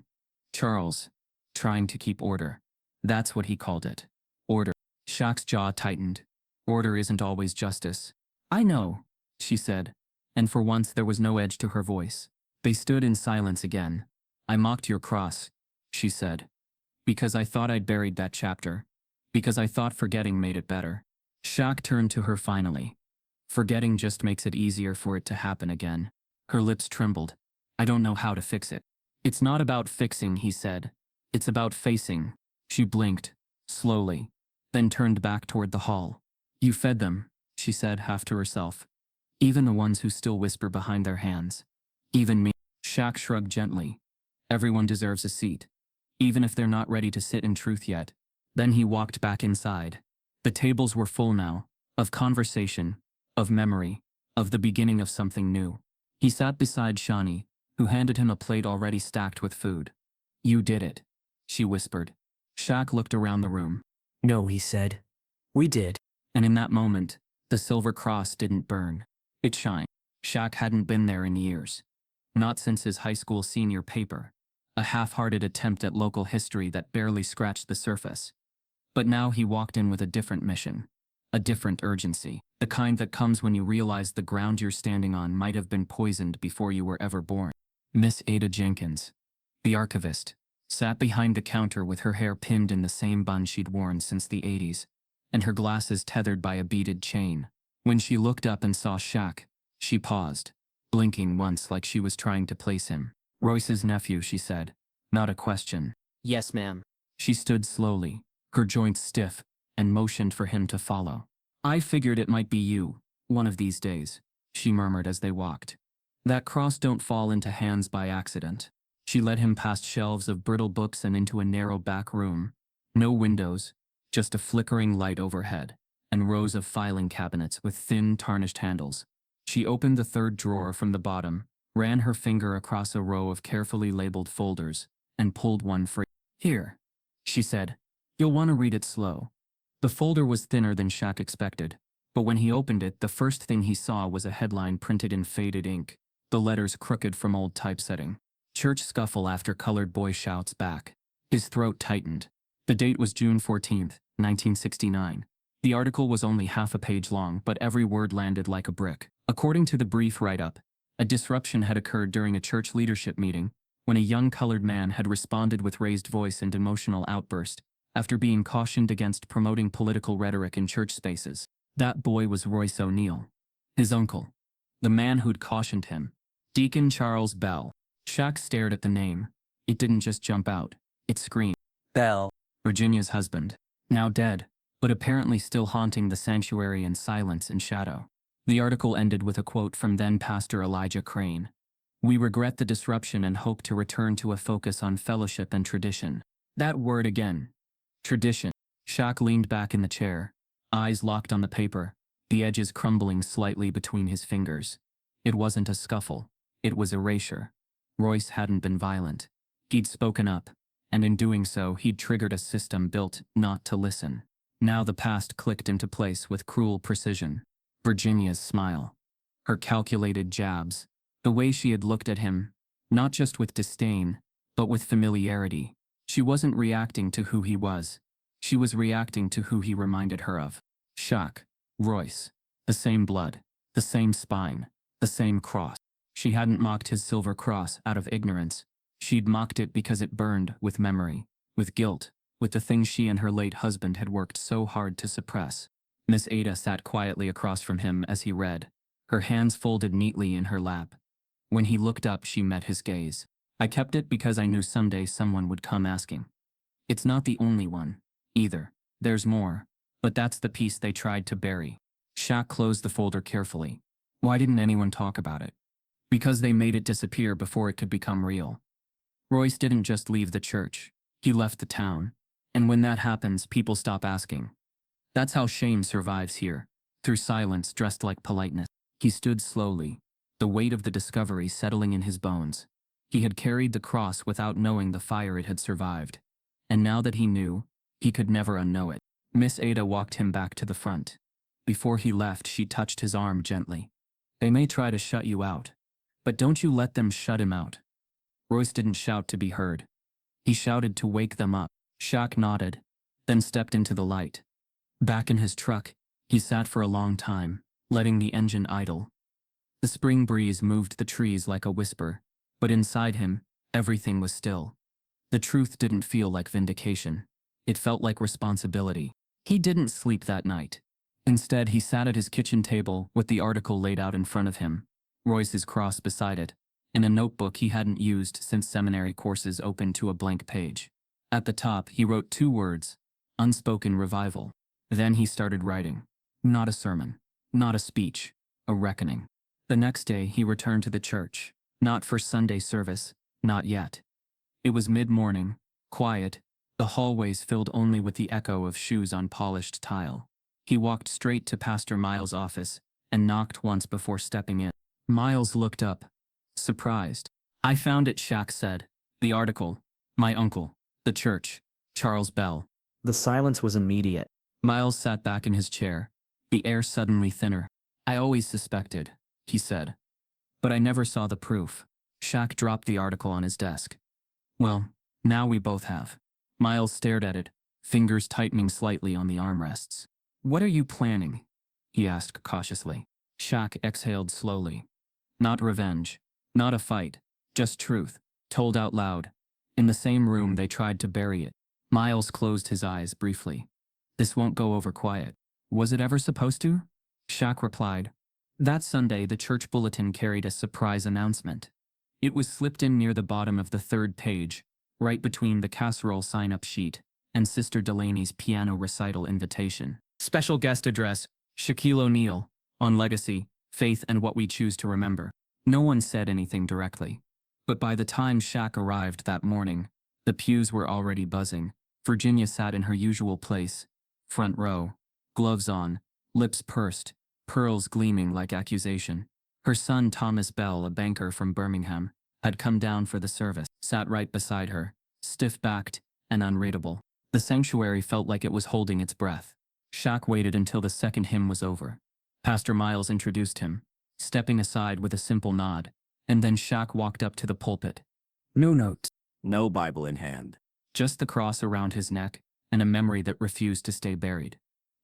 Charles. Trying to keep order. That's what he called it. Order. Shaq's jaw tightened. Order isn't always justice. I know, she said, and for once there was no edge to her voice. They stood in silence again. I mocked your cross, she said. Because I thought I'd buried that chapter. Because I thought forgetting made it better. Shaq turned to her finally. Forgetting just makes it easier for it to happen again. Her lips trembled. I don't know how to fix it. It's not about fixing, he said. It's about facing. She blinked, slowly, then turned back toward the hall. You fed them, she said half to herself. Even the ones who still whisper behind their hands. Even me. Shaq shrugged gently. Everyone deserves a seat. Even if they're not ready to sit in truth yet. Then he walked back inside. The tables were full now, of conversation, of memory, of the beginning of something new. He sat beside Shani, who handed him a plate already stacked with food. You did it, she whispered. Shaq looked around the room. No, he said. We did. And in that moment, the silver cross didn't burn. It shined. Shaq hadn't been there in years. Not since his high school senior paper. A half-hearted attempt at local history that barely scratched the surface. But now he walked in with a different mission. A different urgency. The kind that comes when you realize the ground you're standing on might have been poisoned before you were ever born. Miss Ada Jenkins, the archivist, sat behind the counter with her hair pinned in the same bun she'd worn since the 80s, and her glasses tethered by a beaded chain. When she looked up and saw Shaq, she paused, blinking once like she was trying to place him. Royce's nephew, she said. Not a question. Yes, ma'am. She stood slowly, her joints stiff, and motioned for him to follow. I figured it might be you, one of these days, she murmured as they walked. That cross don't fall into hands by accident. She led him past shelves of brittle books and into a narrow back room. No windows, just a flickering light overhead, and rows of filing cabinets with thin, tarnished handles. She opened the third drawer from the bottom, ran her finger across a row of carefully labeled folders, and pulled one free. Here, she said. You'll want to read it slow. The folder was thinner than Shaq expected, but when he opened it, the first thing he saw was a headline printed in faded ink, the letters crooked from old typesetting. Church scuffle after colored boy shouts back. His throat tightened. The date was June 14th, 1969. The article was only half a page long, but every word landed like a brick. According to the brief write-up, a disruption had occurred during a church leadership meeting when a young colored man had responded with raised voice and emotional outburst after being cautioned against promoting political rhetoric in church spaces. That boy was Royce O'Neill, his uncle, the man who'd cautioned him. Deacon Charles Bell. Shaq stared at the name. It didn't just jump out, it screamed. Bell. Virginia's husband, now dead, but apparently still haunting the sanctuary in silence and shadow. The article ended with a quote from then-Pastor Elijah Crane. We regret the disruption and hope to return to a focus on fellowship and tradition. That word again. Tradition. Shaq leaned back in the chair, eyes locked on the paper, the edges crumbling slightly between his fingers. It wasn't a scuffle. It was erasure. Royce hadn't been violent. He'd spoken up, and in doing so, he'd triggered a system built not to listen. Now the past clicked into place with cruel precision. Virginia's smile. Her calculated jabs. The way she had looked at him, not just with disdain, but with familiarity. She wasn't reacting to who he was. She was reacting to who he reminded her of. Shaq. Royce. The same blood. The same spine. The same cross. She hadn't mocked his silver cross out of ignorance. She'd mocked it because it burned with memory, with guilt, with the things she and her late husband had worked so hard to suppress. Miss Ada sat quietly across from him as he read, her hands folded neatly in her lap. When he looked up, she met his gaze. I kept it because I knew someday someone would come asking. It's not the only one, either. There's more, but that's the piece they tried to bury. Shaq closed the folder carefully. Why didn't anyone talk about it? Because they made it disappear before it could become real. Royce didn't just leave the church. He left the town. And when that happens, people stop asking. That's how shame survives here, through silence dressed like politeness. He stood slowly, the weight of the discovery settling in his bones. He had carried the cross without knowing the fire it had survived. And now that he knew, he could never unknow it. Miss Ada walked him back to the front. Before he left, she touched his arm gently. They may try to shut you out, but don't you let them shut him out. Royce didn't shout to be heard. He shouted to wake them up. Shaq nodded, then stepped into the light. Back in his truck, he sat for a long time, letting the engine idle. The spring breeze moved the trees like a whisper, but inside him, everything was still. The truth didn't feel like vindication. It felt like responsibility. He didn't sleep that night. Instead, he sat at his kitchen table with the article laid out in front of him, Royce's cross beside it, and a notebook he hadn't used since seminary courses open to a blank page. At the top, he wrote 2 words, unspoken revival. Then he started writing. Not a sermon, not a speech, a reckoning. The next day, he returned to the church, not for Sunday service, not yet. It was mid-morning, quiet, the hallways filled only with the echo of shoes on polished tile. He walked straight to Pastor Miles' office and knocked once before stepping in. Miles looked up, surprised. I found it, Shaq said. The article. My uncle. The church. Charles Bell. The silence was immediate. Miles sat back in his chair, the air suddenly thinner. I always suspected, he said. But I never saw the proof. Shaq dropped the article on his desk. Well, now we both have. Miles stared at it, fingers tightening slightly on the armrests. What are you planning? He asked cautiously. Shaq exhaled slowly. Not revenge. Not a fight. Just truth, told out loud. In the same room they tried to bury it. Miles closed his eyes briefly. This won't go over quiet. Was it ever supposed to? Shaq replied. That Sunday the church bulletin carried a surprise announcement. It was slipped in near the bottom of the 3rd page, right between the casserole sign-up sheet and Sister Delaney's piano recital invitation. Special guest address, Shaquille O'Neal, on legacy, faith and what we choose to remember. No one said anything directly. But by the time Shaq arrived that morning, the pews were already buzzing. Virginia sat in her usual place, front row, gloves on, lips pursed, pearls gleaming like accusation. Her son Thomas Bell, a banker from Birmingham, had come down for the service, sat right beside her, stiff-backed and unreadable. The sanctuary felt like it was holding its breath. Shaq waited until the second hymn was over. Pastor Miles introduced him, stepping aside with a simple nod, and then Shaq walked up to the pulpit. No notes. No Bible in hand. Just the cross around his neck, and a memory that refused to stay buried.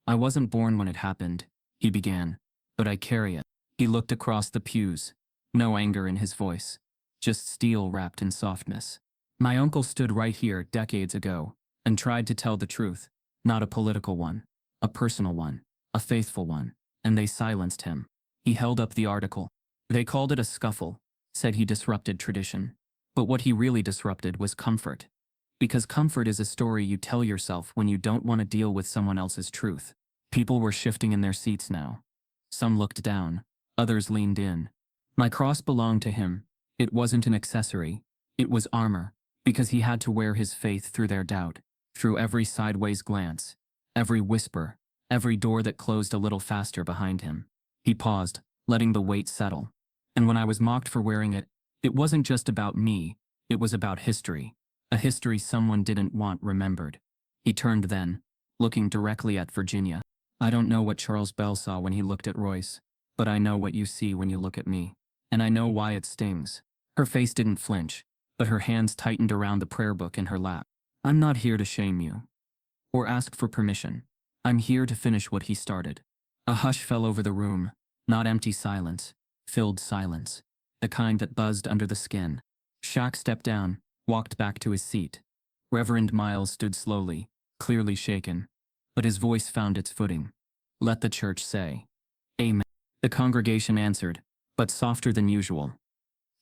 I wasn't born when it happened, he began, but I carry it. He looked across the pews, no anger in his voice, just steel wrapped in softness. My uncle stood right here decades ago, and tried to tell the truth, not a political one, a personal one, a faithful one, and they silenced him. He held up the article. They called it a scuffle, said he disrupted tradition. But what he really disrupted was comfort. Because comfort is a story you tell yourself when you don't want to deal with someone else's truth. People were shifting in their seats now. Some looked down, others leaned in. My cross belonged to him. It wasn't an accessory. It was armor, because he had to wear his faith through their doubt, through every sideways glance, every whisper, every door that closed a little faster behind him. He paused, letting the weight settle. And when I was mocked for wearing it, it wasn't just about me, it was about history. A history someone didn't want remembered. He turned then, looking directly at Virginia. I don't know what Charles Bell saw when he looked at Royce, but I know what you see when you look at me. And I know why it stings. Her face didn't flinch, but her hands tightened around the prayer book in her lap. I'm not here to shame you, or ask for permission. I'm here to finish what he started. A hush fell over the room, not empty silence, filled silence, the kind that buzzed under the skin. Shaq stepped down, walked back to his seat. Reverend Miles stood slowly, clearly shaken, but his voice found its footing. Let the church say, Amen. The congregation answered, but softer than usual.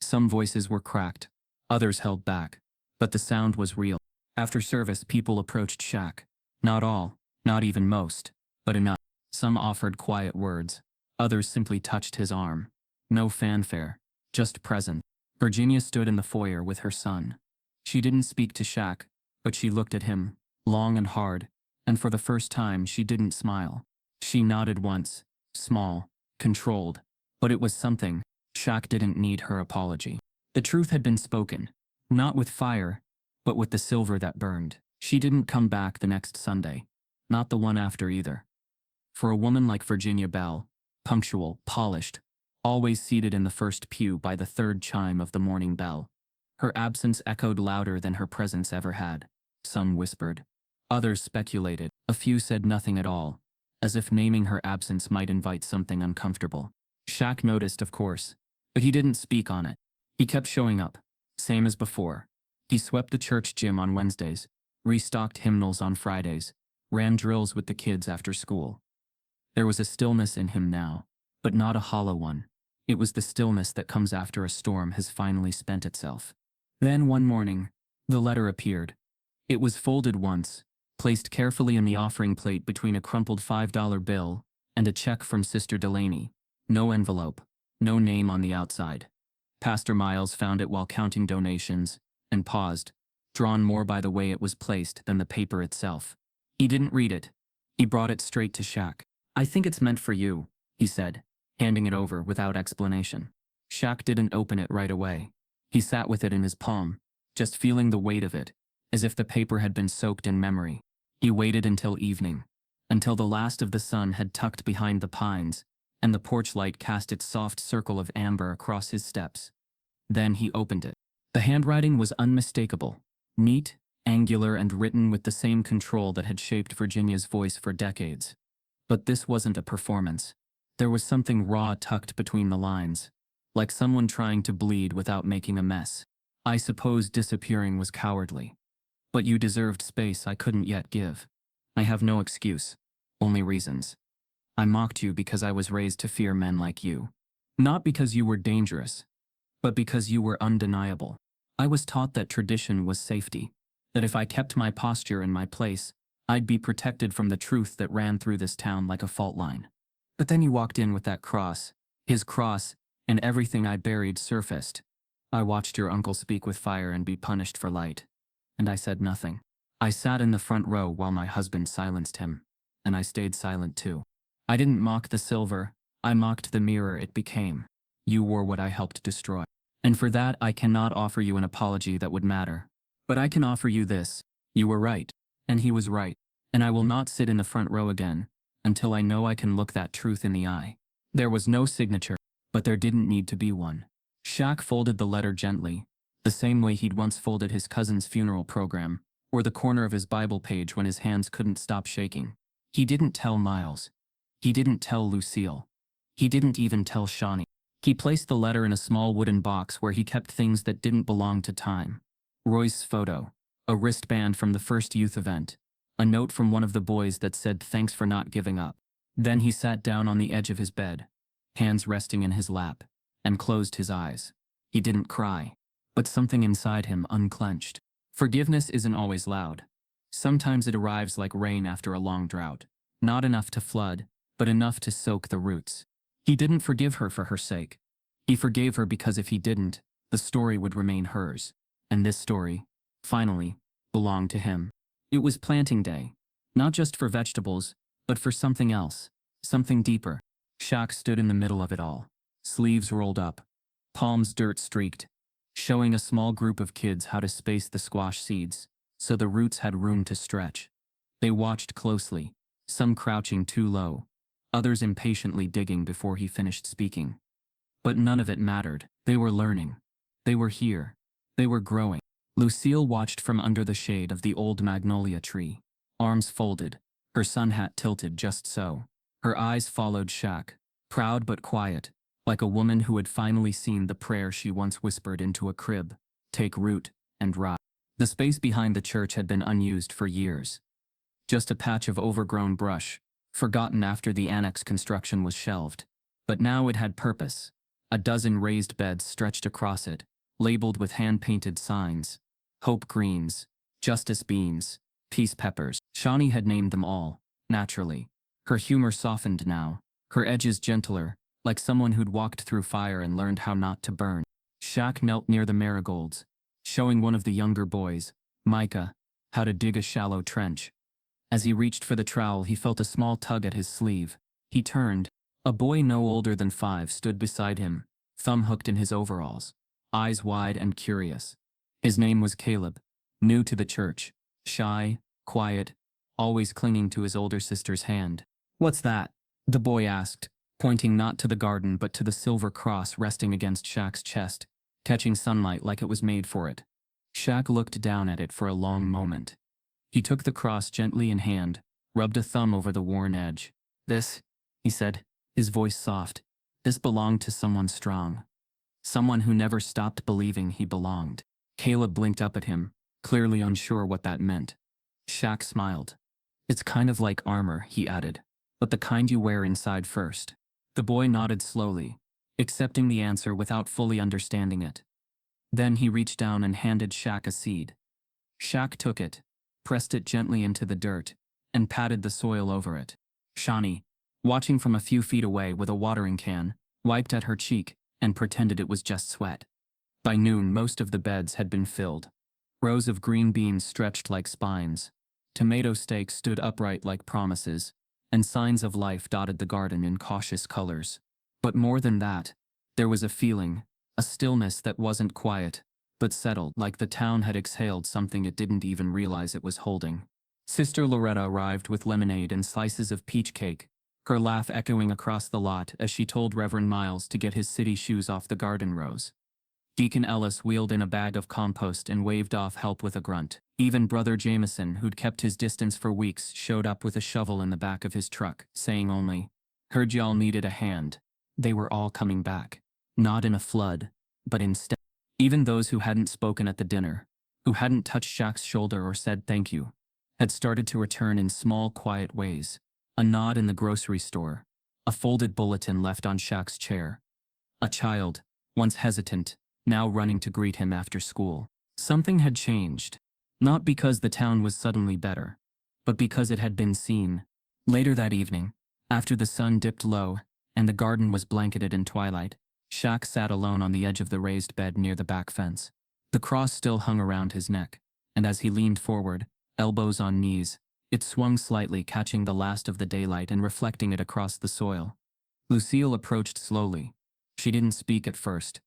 Some voices were cracked, others held back, but the sound was real. After service, people approached Shaq. Not all, not even most, but enough. Some offered quiet words, others simply touched his arm. No fanfare, just presence. Virginia stood in the foyer with her son. She didn't speak to Shaq, but she looked at him, long and hard, and for the first time she didn't smile. She nodded once, small, controlled, but it was something. Shaq didn't need her apology. The truth had been spoken, not with fire, but with the silver that burned. She didn't come back the next Sunday. Not the one after either. For a woman like Virginia Bell, punctual, polished, always seated in the first pew by the third chime of the morning bell, her absence echoed louder than her presence ever had. Some whispered. Others speculated. A few said nothing at all, as if naming her absence might invite something uncomfortable. Shaq noticed, of course, but he didn't speak on it. He kept showing up, same as before. He swept the church gym on Wednesdays, restocked hymnals on Fridays, ran drills with the kids after school. There was a stillness in him now, but not a hollow one. It was the stillness that comes after a storm has finally spent itself. Then one morning, the letter appeared. It was folded once, placed carefully in the offering plate between a crumpled $5 bill and a check from Sister Delaney. No envelope, no name on the outside. Pastor Miles found it while counting donations, and paused, drawn more by the way it was placed than the paper itself. He didn't read it. He brought it straight to Shaq. "I think it's meant for you," he said, handing it over without explanation. Shaq didn't open it right away. He sat with it in his palm, just feeling the weight of it, as if the paper had been soaked in memory. He waited until evening, until the last of the sun had tucked behind the pines, and the porch light cast its soft circle of amber across his steps. Then he opened it. The handwriting was unmistakable, neat, angular, and written with the same control that had shaped Virginia's voice for decades. But this wasn't a performance. There was something raw tucked between the lines, like someone trying to bleed without making a mess. "I suppose disappearing was cowardly. But you deserved space I couldn't yet give. I have no excuse, only reasons. I mocked you because I was raised to fear men like you. Not because you were dangerous, but because you were undeniable. I was taught that tradition was safety, that if I kept my posture in my place, I'd be protected from the truth that ran through this town like a fault line. But then you walked in with that cross, his cross, and everything I buried surfaced. I watched your uncle speak with fire and be punished for light. And I said nothing. I sat in the front row while my husband silenced him, and I stayed silent too. I didn't mock the silver, I mocked the mirror it became. You wore what I helped destroy. And for that I cannot offer you an apology that would matter. But I can offer you this. You were right, and he was right, and I will not sit in the front row again, until I know I can look that truth in the eye." There was no signature, but there didn't need to be one. Shaq folded the letter gently, the same way he'd once folded his cousin's funeral program, or the corner of his Bible page when his hands couldn't stop shaking. He didn't tell Miles. He didn't tell Lucille. He didn't even tell Shawnee. He placed the letter in a small wooden box where he kept things that didn't belong to time. Roy's photo, a wristband from the first youth event, a note from one of the boys that said thanks for not giving up. Then he sat down on the edge of his bed, hands resting in his lap, and closed his eyes. He didn't cry, but something inside him unclenched. Forgiveness isn't always loud. Sometimes it arrives like rain after a long drought, not enough to flood, but enough to soak the roots. He didn't forgive her for her sake. He forgave her because if he didn't, the story would remain hers. And this story, finally, belonged to him. It was planting day, not just for vegetables, but for something else, something deeper. Shaq stood in the middle of it all, sleeves rolled up, palms dirt-streaked, showing a small group of kids how to space the squash seeds, so the roots had room to stretch. They watched closely, some crouching too low, others impatiently digging before he finished speaking. But none of it mattered. They were learning. They were here. They were growing. Lucille watched from under the shade of the old magnolia tree, arms folded, her sun hat tilted just so. Her eyes followed Shaq, proud but quiet, like a woman who had finally seen the prayer she once whispered into a crib, take root and rise. The space behind the church had been unused for years. Just a patch of overgrown brush, forgotten after the annex construction was shelved. But now it had purpose. A dozen raised beds stretched across it, labeled with hand-painted signs. Hope greens, justice beans, peace peppers. Shawnee had named them all, naturally. Her humor softened now, her edges gentler, like someone who'd walked through fire and learned how not to burn. Shaq knelt near the marigolds, showing one of the younger boys, Micah, how to dig a shallow trench. As he reached for the trowel, he felt a small tug at his sleeve. He turned. A boy no older than 5 stood beside him, thumb hooked in his overalls, eyes wide and curious. His name was Caleb, new to the church. Shy, quiet, always clinging to his older sister's hand. "What's that?" the boy asked, pointing not to the garden but to the silver cross resting against Shaq's chest, catching sunlight like it was made for it. Shaq looked down at it for a long moment. He took the cross gently in hand, rubbed a thumb over the worn edge. "This," he said, his voice soft, "this belonged to someone strong. Someone who never stopped believing he belonged." Caleb blinked up at him, clearly unsure what that meant. Shaq smiled. "It's kind of like armor," he added, "but the kind you wear inside first." The boy nodded slowly, accepting the answer without fully understanding it. Then he reached down and handed Shaq a seed. Shaq took it, pressed it gently into the dirt, and patted the soil over it. Shani, watching from a few feet away with a watering can, wiped at her cheek and pretended it was just sweat. By noon, most of the beds had been filled. Rows of green beans stretched like spines. Tomato stakes stood upright like promises, and signs of life dotted the garden in cautious colors. But more than that, there was a feeling, a stillness that wasn't quiet, but settled, like the town had exhaled something it didn't even realize it was holding. Sister Loretta arrived with lemonade and slices of peach cake, her laugh echoing across the lot as she told Reverend Miles to get his city shoes off the garden rows. Deacon Ellis wheeled in a bag of compost and waved off help with a grunt. Even Brother Jameson, who'd kept his distance for weeks, showed up with a shovel in the back of his truck, saying only, "Heard y'all needed a hand." They were all coming back. Not in a flood, but instead. Even those who hadn't spoken at the dinner, who hadn't touched Shaq's shoulder or said thank you, had started to return in small, quiet ways. A nod in the grocery store, a folded bulletin left on Shaq's chair. A child, once hesitant, now running to greet him after school. Something had changed. Not because the town was suddenly better, but because it had been seen. Later that evening, after the sun dipped low and the garden was blanketed in twilight, Shaq sat alone on the edge of the raised bed near the back fence. The cross still hung around his neck, and as he leaned forward, elbows on knees, it swung slightly, catching the last of the daylight and reflecting it across the soil. Lucille approached slowly. She didn't speak at first,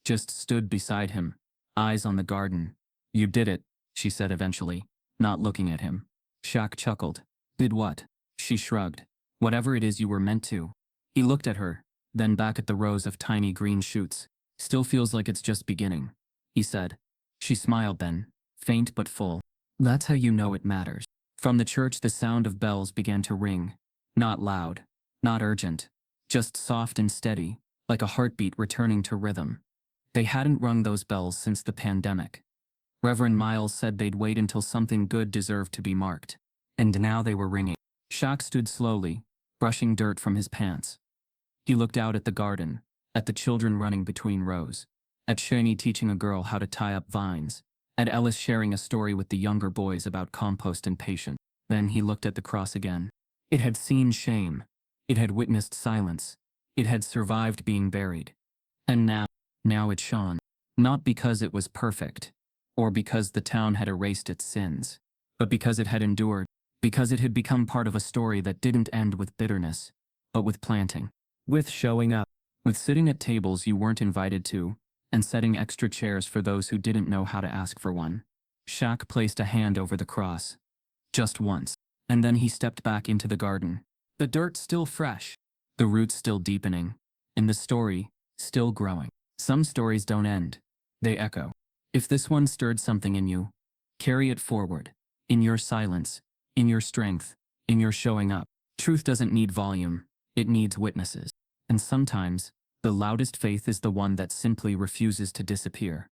just stood beside him, eyes on the garden. "You did it," she said eventually, not looking at him. Shaq chuckled. "Did what?" She shrugged. "Whatever it is you were meant to." He looked at her, then back at the rows of tiny green shoots. "Still feels like it's just beginning," he said. She smiled then, faint but full. "That's how you know it matters." From the church the sound of bells began to ring. Not loud, not urgent, just soft and steady, like a heartbeat returning to rhythm. They hadn't rung those bells since the pandemic. Reverend Miles said they'd wait until something good deserved to be marked. And now they were ringing. Shaq stood slowly, brushing dirt from his pants. He looked out at the garden, at the children running between rows, at Shani teaching a girl how to tie up vines, at Ellis sharing a story with the younger boys about compost and patience. Then he looked at the cross again. It had seen shame. It had witnessed silence. It had survived being buried. And now it shone. Not because it was perfect, or because the town had erased its sins, but because it had endured, because it had become part of a story that didn't end with bitterness, but with planting, with showing up, with sitting at tables you weren't invited to, and setting extra chairs for those who didn't know how to ask for one. Shaq placed a hand over the cross. Just once. And then he stepped back into the garden. The dirt still fresh, the roots still deepening, and the story still growing. Some stories don't end. They echo. If this one stirred something in you, carry it forward. In your silence, in your strength, in your showing up. Truth doesn't need volume, it needs witnesses. And sometimes, the loudest faith is the one that simply refuses to disappear.